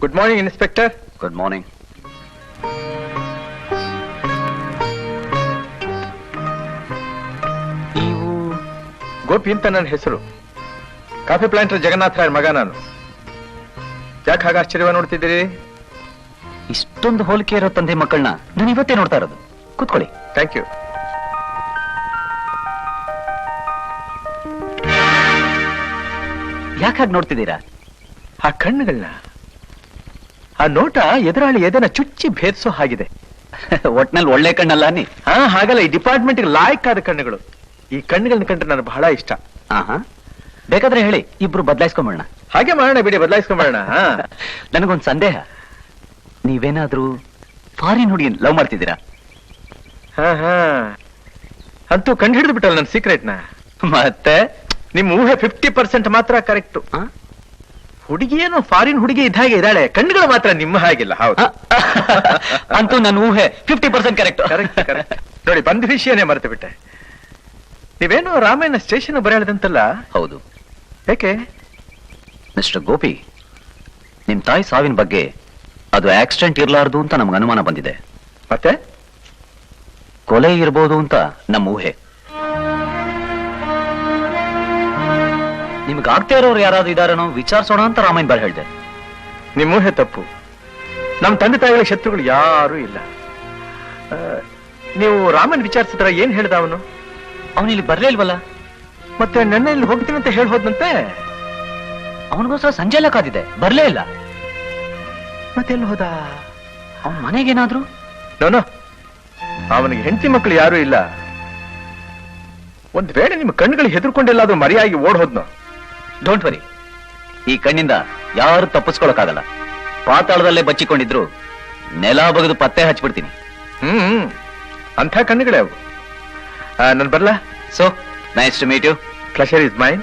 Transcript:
Good morning inspector. Good morning. ನೀವು ಗೋಪಿ ಅಂತ ನನ್ನ ಹೆಸರು. ಕಾಫಿ ಪ್ಲಾಂಟರ್ ಜಗನ್ನಾಥ ರಾಯರ್ ಮಗ ನಾನು. ಯಾಕೆ ಹಾಗೆ ಆಶ್ಚರ್ಯವಾಗಿ ನೋಡ್ತಿದ್ದೀರಿ? ಇಷ್ಟೊಂದು ಹೋಲಿಕೆ ಇರೋ ತಂದೆ ಮಕ್ಕಳನ್ನ ನಾನು ಇವತ್ತೇ ನೋಡ್ತಾ ಇರೋದು. ಕೂತ್ಕೊಳ್ಳಿ. Thank you. ಯಾಕೆ ಹಾಗೆ ನೋಡ್ತಿದ್ದೀರಾ? ಆ ಕಣ್ಣುಗಳನ್ನ, ಆ ನೋಟ ಎದುರಾಳಿ ಎದೆನ ಚುಚ್ಚಿ ಭೇದಿಸೋ ಹಾಗಿದೆ. ಒಟ್ನಲ್ಲಿ ಒಳ್ಳೆ ಕಣ್ಣಲ್ಲ ನೀ. ಹಾಗಲ್ಲ, ಈ ಡಿಪಾರ್ಟ್ಮೆಂಟ್ಗೆ ಲಾಯಕ್ಕಾದ ಕಣ್ಣುಗಳು. ಈ ಕಣ್ಣುಗಳನ್ನ ಕಂಡ್ರೆ ನನಗೆ ಬಹಳ ಇಷ್ಟ. ಬೇಕಾದ್ರೆ ಹೇಳಿ, ಇಬ್ರು ಬದಲಾಯಿಸ್ಕೊಂಬೋಣ. ಹಾಗೆ ಮಾಡೋಣ ಬಿಡಿ, ಬದಲಾಯಿಸ್ಕೊಂಬೋಣ. ನನಗೊಂದು ಸಂದೇಹ, ನೀವೇನಾದ್ರೂ ಫಾರಿನ್ ಹುಡುಗಿ ಲವ್ ಮಾಡ್ತಿದ್ದೀರಾ? ಅಂತೂ ಕಂಡು ಹಿಡಿದು ಬಿಟ್ಟಲ್ಲ ನನ್ನ ಸೀಕ್ರೆಟ್ನ. ಮತ್ತೆ ನಿಮ್ ಊಹೆ 50% ಮಾತ್ರ ಕರೆಕ್ಟ್. ಹುಡುಗಿಯೇನು ಫಾರಿನ್ ಹುಡುಗಿ ಇದ್ದ ಹಾಗೆ ಇದ್ದಾಳೆ, ಕಣ್ಣುಗಳು ಮಾತ್ರ ನಿಮ್ಮ ಹಾಗಿಲ್ಲ. ಹೌದು. ಅಂತೂ ನನ್ನ ಊಹೆ 50% ಕರೆಕ್ಟ್. Correct correct. ನೋಡಿ, ಬಂದ ವಿಷಯನೇ ಮರೆತು ಬಿಟ್ಟೆ. ನೀವೇನು ರಾಮಾಯಣ ಸ್ಟೇಷನ್ ಬರೆಯದಂತಲ್ಲ? ಹೌದು. ಯಾಕೆ? ಮಿಸ್ಟರ್ ಗೋಪಿ, ನಿಮ್ ತಾಯಿ ಸಾವಿನ ಬಗ್ಗೆ ಅದು ಆಕ್ಸಿಡೆಂಟ್ ಇರಲಾರ್ದು ಅಂತ ನಮ್ಗೆ ಅನುಮಾನ ಬಂದಿದೆ. ಮತ್ತೆ ಕೊಲೆ ಇರ್ಬೋದು ಅಂತ ನಮ್ಮ ಊಹೆ. ನಿಮ್ಗಾಗ್ತಾ ಇರೋರು ಯಾರಾದ್ರೂ ಇದಾರೇನೋ ವಿಚಾರಿಸೋಣ ಅಂತ ರಾಮಾಯಣ ಬರ ಹೇಳ್ದೆ. ನಿಮ್ಮ ಊಹೆ ತಪ್ಪು. ನಮ್ಮ ತಂದೆ ತಾಯಿಗಳ ಶತ್ರುಗಳು ಯಾರೂ ಇಲ್ಲ. ನೀವು ರಾಮನ್ ವಿಚಾರಿಸಿದ್ರ ಏನ್ ಹೇಳ್ದ ಅವನು? ಅವನಿಲ್ಲಿ ಬರ್ಲೇ ಇಲ್ವಲ್ಲ. ಮತ್ತೆ ನನ್ನ ಇಲ್ಲಿ ಹೋಗ್ತೀನಿ ಅಂತ ಹೇಳ್ಬೋದಂತೆ. ಅವನಿಗೋಸ್ಕರ ಸಂಜೆ ಎಲ್ಲ ಕಾದಿದೆ, ಬರ್ಲೇ ಇಲ್ಲ. ಮತ್ತೆ ಎಲ್ಲಿ ಹೋದ? ಅವನ ಮನೆಗೇನಾದ್ರು? ನೋನೋ, ಅವನಿಗೆ ಹೆಂಡತಿ ಮಕ್ಕಳು ಯಾರೂ ಇಲ್ಲ. ಒಂದ್ ವೇಳೆ ನಿಮ್ಮ ಕಣ್ಣುಗಳಿಗೆ ಹೆದರ್ಕೊಂಡೆಲ್ಲಾದ್ರೂ ಮರೆಯಾಗಿ ಓಡ್ ಹೋದ್ನೋ? ಡೋಂಟ್ ವರಿ, ಈ ಕಣ್ಣಿಂದ ಯಾರು ತಪ್ಪಿಸ್ಕೊಳಕ್ಕಾಗಲ್ಲ. ಪಾತಾಳದಲ್ಲೇ ಬಚ್ಚಿಕೊಂಡಿದ್ರು ನೆಲ ಬಗೆದು ಪತ್ತೆ ಹಚ್ಬಿಡ್ತೀನಿ. ಅಂಥ ಕಣ್ಣುಗಳೇ ಅವು. ನನ್ ಬರ್ಲಾ? So nice to meet you. Pleasure is main.